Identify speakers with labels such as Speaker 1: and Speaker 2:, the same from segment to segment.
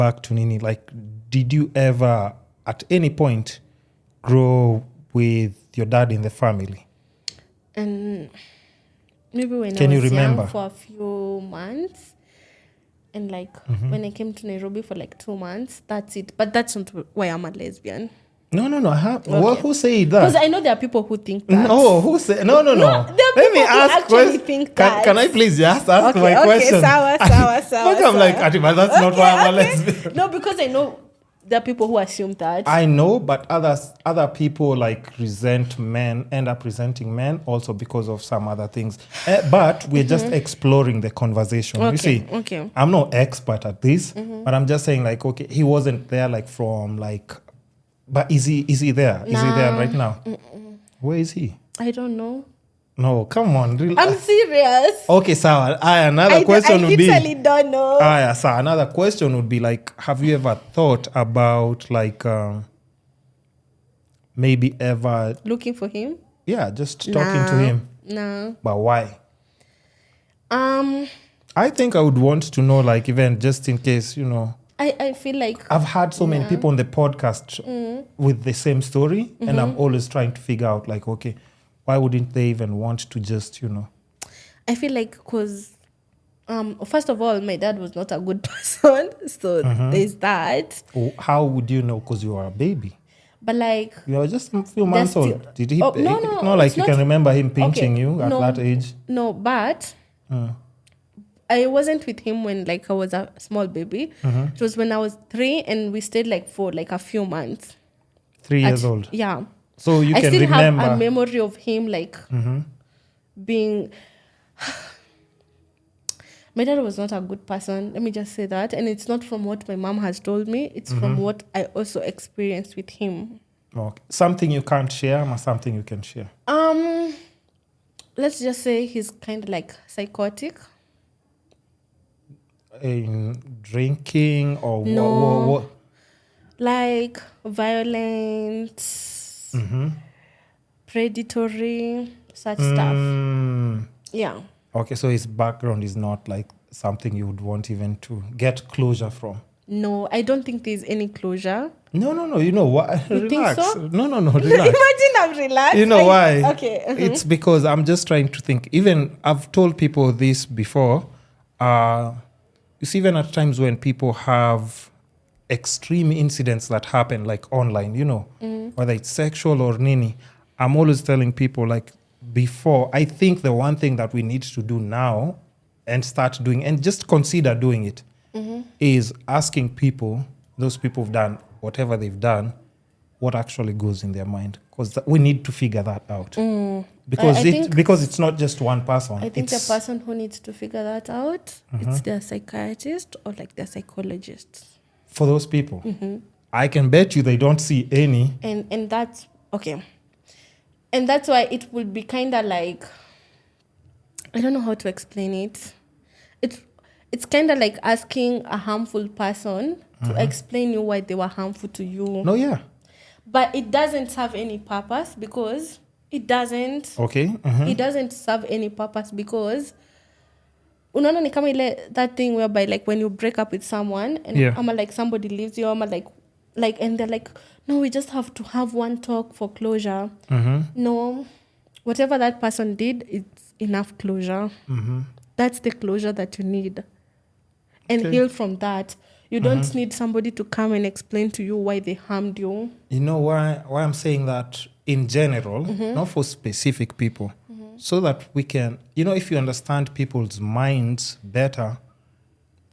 Speaker 1: back to Nini, like, did you ever at any point grow with your dad in the family?
Speaker 2: And maybe when
Speaker 1: Can
Speaker 2: I
Speaker 1: you
Speaker 2: was
Speaker 1: remember?
Speaker 2: young for a few months. And like when I came to Nairobi for like 2 months, that's it. But that's not why I'm a lesbian.
Speaker 1: No.
Speaker 2: Okay.
Speaker 1: Well, who said
Speaker 2: Because
Speaker 1: that?
Speaker 2: I know there are people who think that.
Speaker 1: No, who said? No.
Speaker 2: There are people who actually think that.
Speaker 1: Can I please just ask my
Speaker 2: Okay,
Speaker 1: question?
Speaker 2: sawa.
Speaker 1: But I'm like, Atima, that's not why I'm a lesbian.
Speaker 2: No, because I know there are people who assume that.
Speaker 1: I know, but other people like end up resenting men also because of some other things. But we're just exploring the conversation.
Speaker 2: Okay,
Speaker 1: You see,
Speaker 2: okay.
Speaker 1: I'm no expert at this, but I'm just saying like, okay, he wasn't there like from like, but is he there? Is he there right now? Where is he?
Speaker 2: I don't know.
Speaker 1: No, come on.
Speaker 2: I'm serious.
Speaker 1: Okay, so another question would be...
Speaker 2: I literally don't know.
Speaker 1: So another question would be like, have you ever thought about like maybe ever...
Speaker 2: Looking for him?
Speaker 1: Yeah, just talking to him.
Speaker 2: No.
Speaker 1: But why? I think I would want to know, like, even just in case, you know...
Speaker 2: I feel like...
Speaker 1: I've had so many people on the podcast with the same story, and I'm always trying to figure out, like, okay, why wouldn't they even want to just, you know...
Speaker 2: I feel like because, first of all, my dad was not a good person. So there's that.
Speaker 1: How would you know? Because you are a baby.
Speaker 2: But like...
Speaker 1: You were just a few months old. Did he...
Speaker 2: No.
Speaker 1: No, like you can remember him pinching you at that age.
Speaker 2: No, but... I wasn't with him when like I was a small baby. It was when I was 3 and we stayed like for like a few months.
Speaker 1: 3 years old.
Speaker 2: Yeah.
Speaker 1: So you
Speaker 2: I
Speaker 1: can
Speaker 2: still
Speaker 1: remember.
Speaker 2: have a memory of him like being... My dad was not a good person. Let me just say that. And it's not from what my mom has told me. It's from what I also experienced with him.
Speaker 1: Okay. Something you can't share or something you can share?
Speaker 2: Let's just say he's kind of like psychotic.
Speaker 1: In drinking or
Speaker 2: No.
Speaker 1: what?
Speaker 2: Like violence, predatory, such stuff. Yeah.
Speaker 1: Okay, so his background is not like something you would want even to get closure from.
Speaker 2: No, I don't think there's any closure.
Speaker 1: No. You know what?
Speaker 2: You
Speaker 1: Relax.
Speaker 2: think so?
Speaker 1: No. Relax.
Speaker 2: Imagine I'm relaxed.
Speaker 1: You know why?
Speaker 2: Okay.
Speaker 1: It's because I'm just trying to think. Even I've told people this before. You see, even at times when people have extreme incidents that happen, like online, you know, whether it's sexual or nini, I'm always telling people, like, before, I think the one thing that we need to do now and start doing, and just consider doing it, is asking people, those people who've done whatever they've done, what actually goes in their mind. Because we need to figure that out. Because it's not just one person.
Speaker 2: I think the person who needs to figure that out, it's their psychiatrist or like their psychologist.
Speaker 1: For those people, I can bet you they don't see any.
Speaker 2: And that's, okay. And that's why it would be kind of like, I don't know how to explain it. It's kind of like asking a harmful person to explain you why they were harmful to you.
Speaker 1: No, yeah.
Speaker 2: But it doesn't serve any purpose because it doesn't.
Speaker 1: Okay.
Speaker 2: It doesn't serve any purpose because unaona ni kama ile that thing whereby like when you break up with someone and ama like somebody leaves you ama like and they're like, no, we just have to have one talk for closure. No, whatever that person did, it's enough closure. That's the closure that you need. And heal from that. You don't need somebody to come and explain to you why they harmed you.
Speaker 1: You know why I'm saying that in general, not for specific people, so that we can, you know, if you understand people's minds better,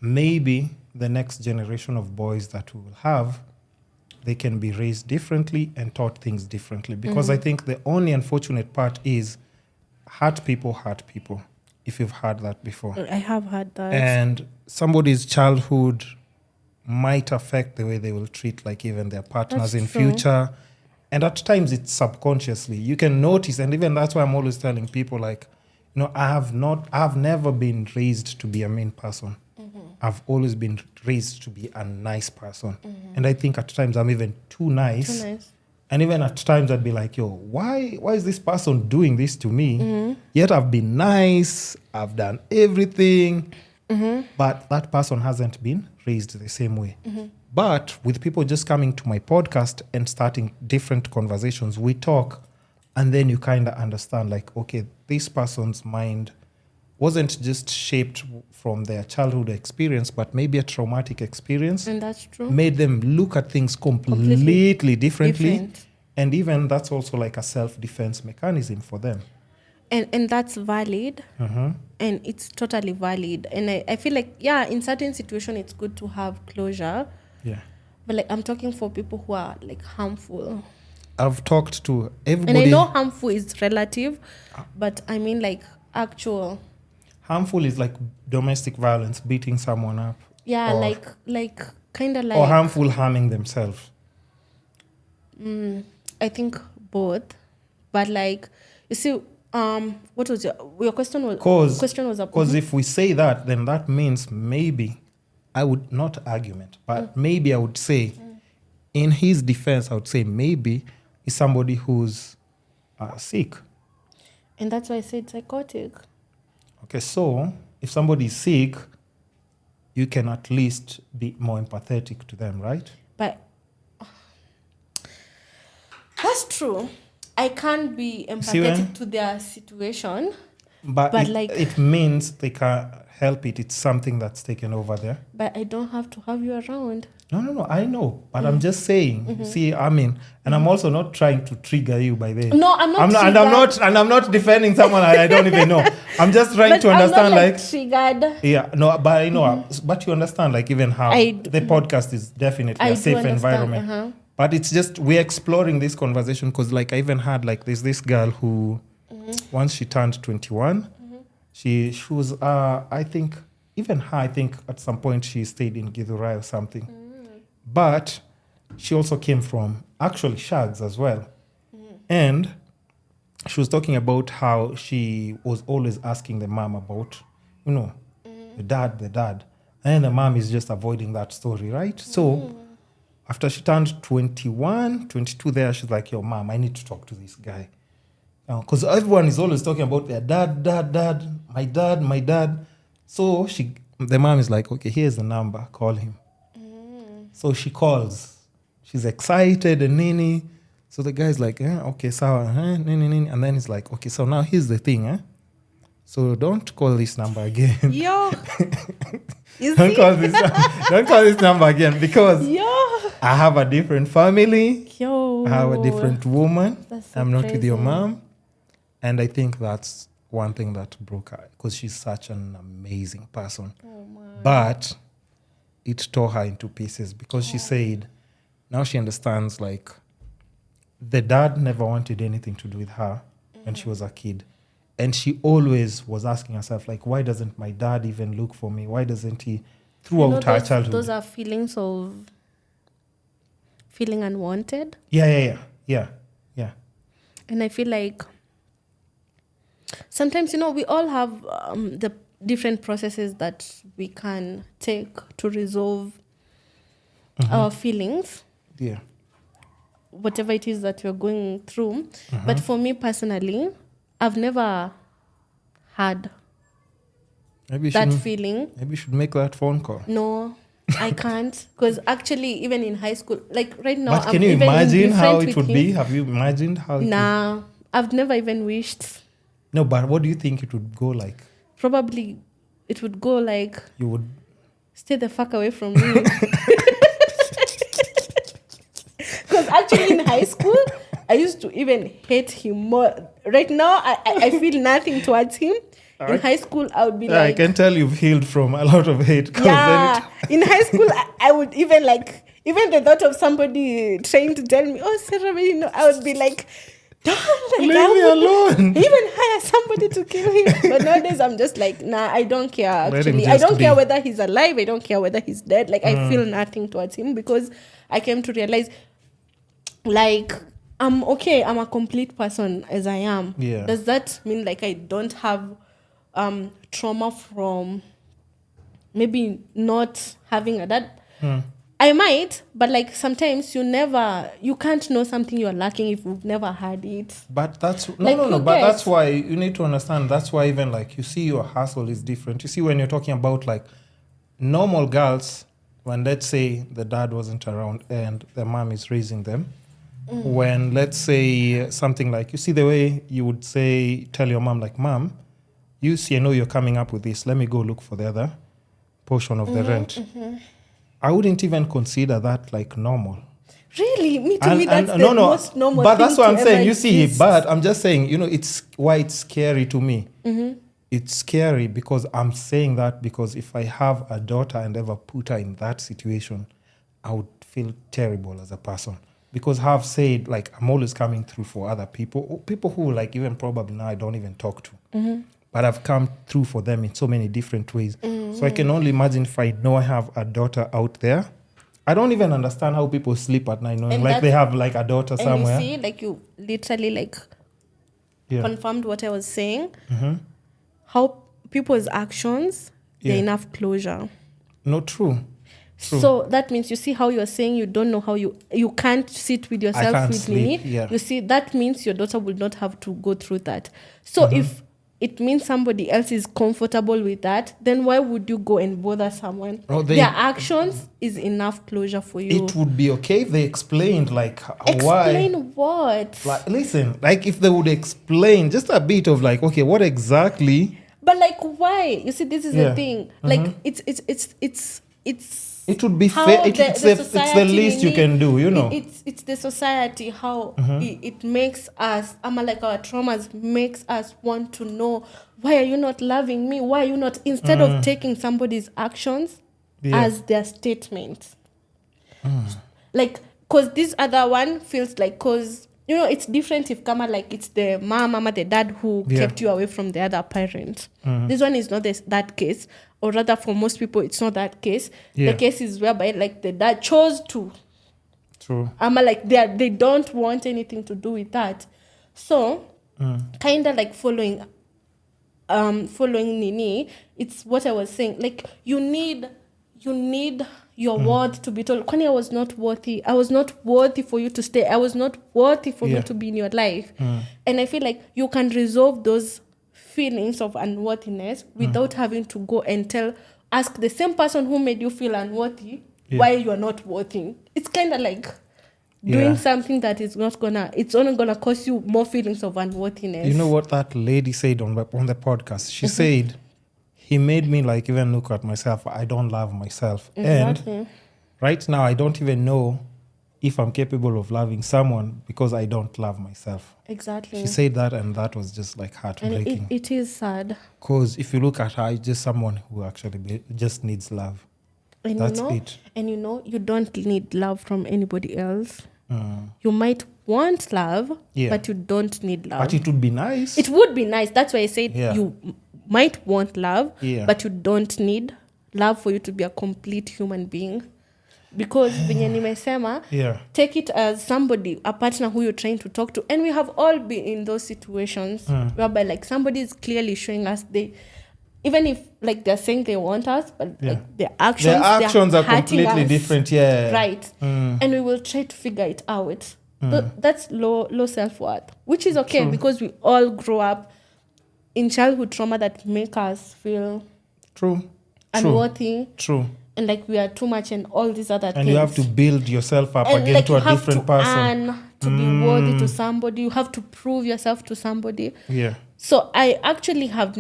Speaker 1: maybe the next generation of boys that we will have, they can be raised differently and taught things differently. Because I think the only unfortunate part is hurt people. If you've heard that before.
Speaker 2: I have heard that.
Speaker 1: And somebody's childhood might affect the way they will treat like even their partners in future. And at times it's subconsciously. You can notice, and even that's why I'm always telling people, like, you know, I've never been raised to be a mean person. I've always been raised to be a nice person. And I think at times I'm even too nice. And even at times I'd be like, yo, why is this person doing this to me? Yet I've been nice, I've done everything, but that person hasn't been raised the same way. But with people just coming to my podcast and starting different conversations, we talk, and then you kind of understand, like, okay, this person's mind wasn't just shaped from their childhood experience, but maybe a traumatic experience.
Speaker 2: And that's true.
Speaker 1: Made them look at things completely differently.
Speaker 2: Different.
Speaker 1: And even that's also like a self-defense mechanism for them.
Speaker 2: And that's valid. And it's totally valid. And I feel like, yeah, in certain situations, it's good to have closure.
Speaker 1: Yeah.
Speaker 2: But like, I'm talking for people who are like harmful.
Speaker 1: I've talked to everybody.
Speaker 2: And I know harmful is relative, but I mean like actual.
Speaker 1: Harmful is like domestic violence, beating someone up.
Speaker 2: Yeah,
Speaker 1: or,
Speaker 2: like kind of like.
Speaker 1: Or harmful, harming themselves.
Speaker 2: I think both, but like you see, what was your question? Question was
Speaker 1: because if we say that, then that means maybe I would not argument, but maybe I would say, in his defense, I would say maybe he's somebody who's sick.
Speaker 2: And that's why I said psychotic.
Speaker 1: Okay, so if somebody is sick, you can at least be more empathetic to them, right?
Speaker 2: But that's true. I can't be empathetic to their situation.
Speaker 1: But
Speaker 2: like
Speaker 1: it means they can't help it. It's something that's taken over there.
Speaker 2: But I don't have to have you around.
Speaker 1: No, I know. But I'm just saying, see, I mean, and I'm also not trying to trigger you by the
Speaker 2: No, I'm not
Speaker 1: I'm not defending someone I don't even know. I'm just trying to understand,
Speaker 2: I'm not, triggered.
Speaker 1: Yeah, no, but I know, but you understand, like, even how the podcast is definitely a safe environment. But it's just, we're exploring this conversation because, like, I even had, like, there's this girl who, once she turned 21, she was, I think, even her, I think at some point she stayed in Githurai or something. But she also came from, actually, Shags as well. And she was talking about how she was always asking the mom about, the dad. And the mom is just avoiding that story, right? So after she turned 21, 22 there, she's like, yo, mom, I need to talk to this guy. Because everyone is always talking about their dad, my dad. So the mom is like, okay, here's the number, call him. So she calls. She's excited and nini. So the guy's like, okay, sawa, nini. And then he's like, okay, so now here's the thing, So don't call this number again.
Speaker 2: Yo.
Speaker 1: Don't call this number again because I have a different family.
Speaker 2: Yo.
Speaker 1: I have a different woman.
Speaker 2: So
Speaker 1: I'm not
Speaker 2: crazy.
Speaker 1: with your mom. And I think that's one thing that broke her because she's such an amazing person.
Speaker 2: Oh my.
Speaker 1: But it tore her into pieces because she said now she understands, like, the dad never wanted anything to do with her when she was a kid. And she always was asking herself, like, why doesn't my dad even look for me? Why doesn't he, throughout her childhood?
Speaker 2: Those are feelings of feeling unwanted.
Speaker 1: Yeah.
Speaker 2: And I feel like sometimes, we all have the different processes that we can take to resolve our feelings.
Speaker 1: Yeah.
Speaker 2: Whatever it is that you're going through. But for me personally, I've never had that feeling.
Speaker 1: Maybe you should make that phone call.
Speaker 2: No, I can't. Because actually, even in high school, like right now,
Speaker 1: but can you imagine how it would be? Have you imagined how it
Speaker 2: Nah, I've never even wished.
Speaker 1: No, but what do you think it would go like?
Speaker 2: Probably it would go like...
Speaker 1: You would...
Speaker 2: Stay the fuck away from me. Because actually in high school, I used to even hate him more. Right now, I feel nothing towards him. Right. In high school, I would be like...
Speaker 1: I can tell you've healed from a lot of hate.
Speaker 2: Yeah. In high school, I would even like... Even the thought of somebody trying to tell me, oh, Serah, I would be like...
Speaker 1: Leave me alone.
Speaker 2: Even hire somebody to kill him. But nowadays, I'm just like, nah, I don't care, actually. I don't care whether he's alive. I don't care whether he's dead. Like, I feel nothing towards him because I came to realize, like... I'm okay. I'm a complete person as I am.
Speaker 1: Yeah.
Speaker 2: Does that mean like I don't have trauma from maybe not having a dad? I might, but like sometimes you can't know something you're lacking if you've never had it.
Speaker 1: But that's
Speaker 2: like,
Speaker 1: no. But that's why you need to understand. That's why even like you see your hustle is different. You see when you're talking about like normal girls when, let's say, the dad wasn't around and the mom is raising them, when, let's say, something like, you see the way you would say, tell your mom, like, Mom, you see, I know you're coming up with this. Let me go look for the other portion of the rent. I wouldn't even consider that like normal.
Speaker 2: Really? Me, to me, that's the most normal
Speaker 1: but
Speaker 2: thing
Speaker 1: that's what I'm saying.
Speaker 2: exist.
Speaker 1: You see, but I'm just saying, it's why it's scary to me. It's scary because I'm saying that because if I have a daughter and ever put her in that situation, I would feel terrible as a person. Because I've said, like, I'm always coming through for other people who, like, even probably now I don't even talk to. But I've come through for them in so many different ways. So I can only imagine if I know I have a daughter out there. I don't even understand how people sleep at night knowing like they have like a daughter somewhere.
Speaker 2: And you see, like, you literally like confirmed what I was saying. How people's actions, they're enough closure.
Speaker 1: No, true.
Speaker 2: So that means, you see how you're saying you don't know how you can't sit with yourself with me. You see, that means your daughter will not have to go through that. So if it means somebody else is comfortable with that, then why would you go and bother someone? Their actions is enough closure for you.
Speaker 1: It would be okay if they explained like
Speaker 2: why. Explain what?
Speaker 1: Like, listen, like if they would explain just a bit of like, okay, what exactly?
Speaker 2: But like, why? You see, this is the thing. Like, it's
Speaker 1: it would be fair. It's the least you can do,
Speaker 2: It's the society, how it makes us, like our traumas makes us want to know, why are you not loving me? Why are you not, instead of taking somebody's actions as their statement. Like, because this other one feels like, because, it's different if like it's the mama, the dad who kept you away from the other parent. This one is not that case. Or rather, for most people, it's not that case. The case is whereby, like, the dad chose to.
Speaker 1: True.
Speaker 2: Like, they don't want anything to do with that. So, kind of like following Nini, it's what I was saying. Like, you need your worth to be told, Kwani, I was not worthy. I was not worthy for you to stay. I was not worthy for me to be in your life. And I feel like you can resolve those feelings of unworthiness without having to go and ask the same person who made you feel unworthy why you are not worthy. It's kind of like doing something that is not it's only gonna cause you more feelings of unworthiness.
Speaker 1: You know what that lady said on the podcast? She said, he made me like even look at myself. I don't love myself.
Speaker 2: Exactly.
Speaker 1: And right now I don't even know if I'm capable of loving someone because I don't love myself.
Speaker 2: Exactly.
Speaker 1: She said that, and that was just like heartbreaking.
Speaker 2: And it is sad.
Speaker 1: Because if you look at her, it's just someone who actually just needs love.
Speaker 2: And
Speaker 1: that's it.
Speaker 2: And you don't need love from anybody else. You might want love, but you don't need love.
Speaker 1: But it would be nice.
Speaker 2: It would be nice. That's why I said you might want love, but you don't need love for you to be a complete human being. Because venye nimesema, take it as somebody, a partner who you're trying to talk to. And we have all been in those situations whereby like somebody is clearly showing us even if like they're saying they want us, but like their actions are completely
Speaker 1: different.
Speaker 2: Right. And we will try to figure it out. That's low self-worth, which is okay. True. Because we all grow up in childhood trauma that make us feel unworthy.
Speaker 1: True.
Speaker 2: And like we are too much and all these other things.
Speaker 1: And you have to build yourself up again to a different person.
Speaker 2: To be worthy to somebody. You have to prove yourself to somebody.
Speaker 1: Yeah.
Speaker 2: So I actually I've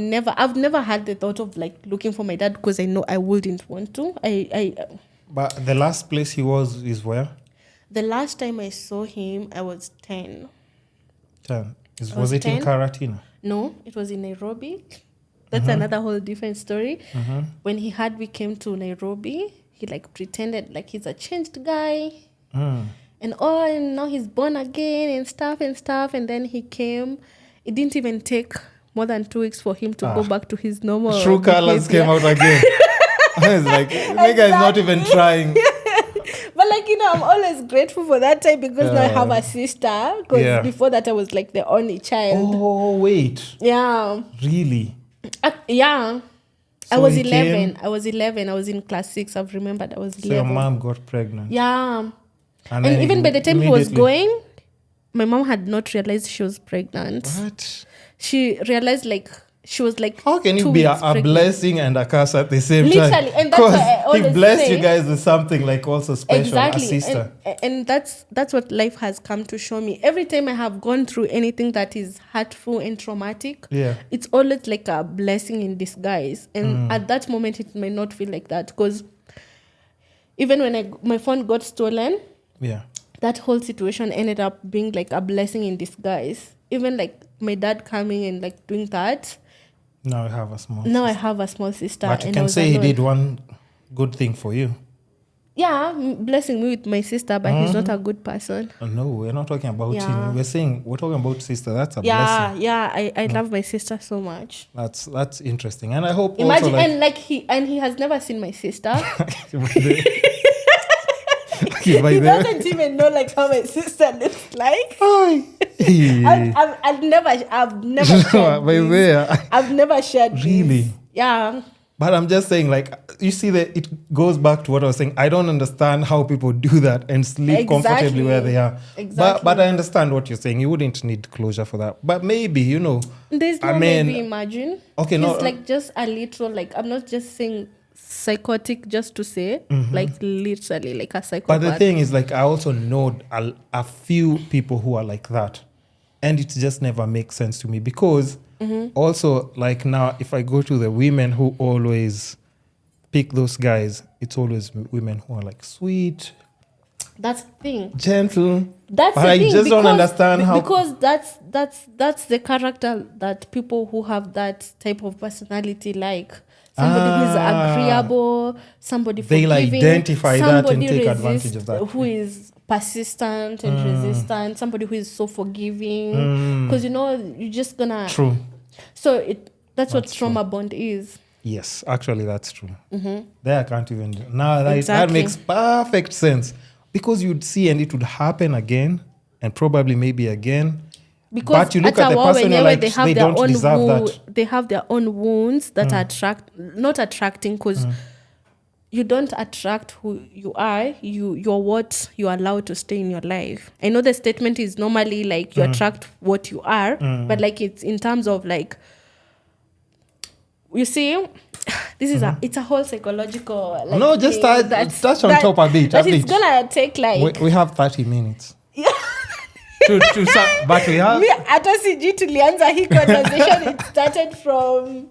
Speaker 2: never had the thought of like looking for my dad because I know I wouldn't want to.
Speaker 1: But the last place he was is where?
Speaker 2: The last time I saw him, I was 10.
Speaker 1: 10. Was it 10? In Karatina?
Speaker 2: No, it was in Nairobi. That's another whole different story. When we came to Nairobi, he like pretended like he's a changed guy. And now he's born again and stuff. And then he came. It didn't even take more than 2 weeks for him to go back to his normal
Speaker 1: true colors came out again. I was like, nigga is not even trying.
Speaker 2: But like, I'm always grateful for that time because now I have a sister. Because before that, I was like the only child.
Speaker 1: Oh, wait.
Speaker 2: Yeah.
Speaker 1: Really?
Speaker 2: Yeah.
Speaker 1: So
Speaker 2: I was 11. I was in class 6. I've remembered I was 11.
Speaker 1: So your mom got pregnant.
Speaker 2: Yeah. And even by the time he was going, my mom had not realized she was pregnant.
Speaker 1: What?
Speaker 2: She realized like she was like,
Speaker 1: how can you
Speaker 2: 2
Speaker 1: be
Speaker 2: weeks
Speaker 1: a
Speaker 2: pregnant.
Speaker 1: blessing and a curse at the same
Speaker 2: Literally,
Speaker 1: time?
Speaker 2: and that's why I always
Speaker 1: he blessed
Speaker 2: say,
Speaker 1: you guys with something like also special,
Speaker 2: exactly,
Speaker 1: a sister.
Speaker 2: and that's what life has come to show me. Every time I have gone through anything that is hurtful and traumatic, it's always like a blessing in disguise. And at that moment, it may not feel like that, because even when my phone got stolen, that whole situation ended up being like a blessing in disguise. Even like my dad coming and like doing that.
Speaker 1: Now I have a small
Speaker 2: sister.
Speaker 1: But you can say he did one good thing for you.
Speaker 2: Yeah, blessing me with my sister, but he's not a good person.
Speaker 1: No, we're not talking about him. We're talking about sister. That's a blessing.
Speaker 2: Yeah, I love my sister so much.
Speaker 1: That's interesting. And I hope
Speaker 2: imagine
Speaker 1: also
Speaker 2: he has never seen my sister.
Speaker 1: He
Speaker 2: doesn't even know like how my sister looks like. I've never shared I've never shared
Speaker 1: really
Speaker 2: this. Yeah.
Speaker 1: But I'm just saying, like, you see that it goes back to what I was saying. I don't understand how people do that and sleep comfortably where they are.
Speaker 2: Exactly.
Speaker 1: But I understand what you're saying. You wouldn't need closure for that. But maybe,
Speaker 2: there's no maybe, imagine.
Speaker 1: Okay,
Speaker 2: it's like just a little, like, I'm not just saying psychotic just to say, like literally like a psychopath.
Speaker 1: But the thing is, like, I also know a few people who are like that, and it just never makes sense to me, because also, like, now if I go to the women who always pick those guys, it's always women who are like sweet,
Speaker 2: that's the thing,
Speaker 1: gentle.
Speaker 2: That's
Speaker 1: but
Speaker 2: the
Speaker 1: I
Speaker 2: thing,
Speaker 1: just don't understand how,
Speaker 2: because that's the character that people who have that type of personality like. Somebody who is agreeable, somebody forgiving,
Speaker 1: they'll identify that and take advantage of that.
Speaker 2: Who is persistent and resistant, somebody who is so forgiving. Because, you're just gonna...
Speaker 1: True.
Speaker 2: So that's what trauma bond is.
Speaker 1: Yes, actually, that's true. There I can't even... No, that makes perfect sense. Because you'd see and it would happen again, and probably maybe again.
Speaker 2: Because
Speaker 1: but you look at the person, you're like, they don't deserve that.
Speaker 2: They have their own wounds that are not attracting, because you don't attract who you are. You're what you are allowed to stay in your life. I know the statement is normally like you attract what you are, but like it's in terms of like, you see, this is it's a whole psychological. Like,
Speaker 1: no, just touch on top a bit.
Speaker 2: That it's gonna take like
Speaker 1: we have 30 minutes.
Speaker 2: Yeah.
Speaker 1: But we have.
Speaker 2: Hata sijui tulianza hii conversation. It started from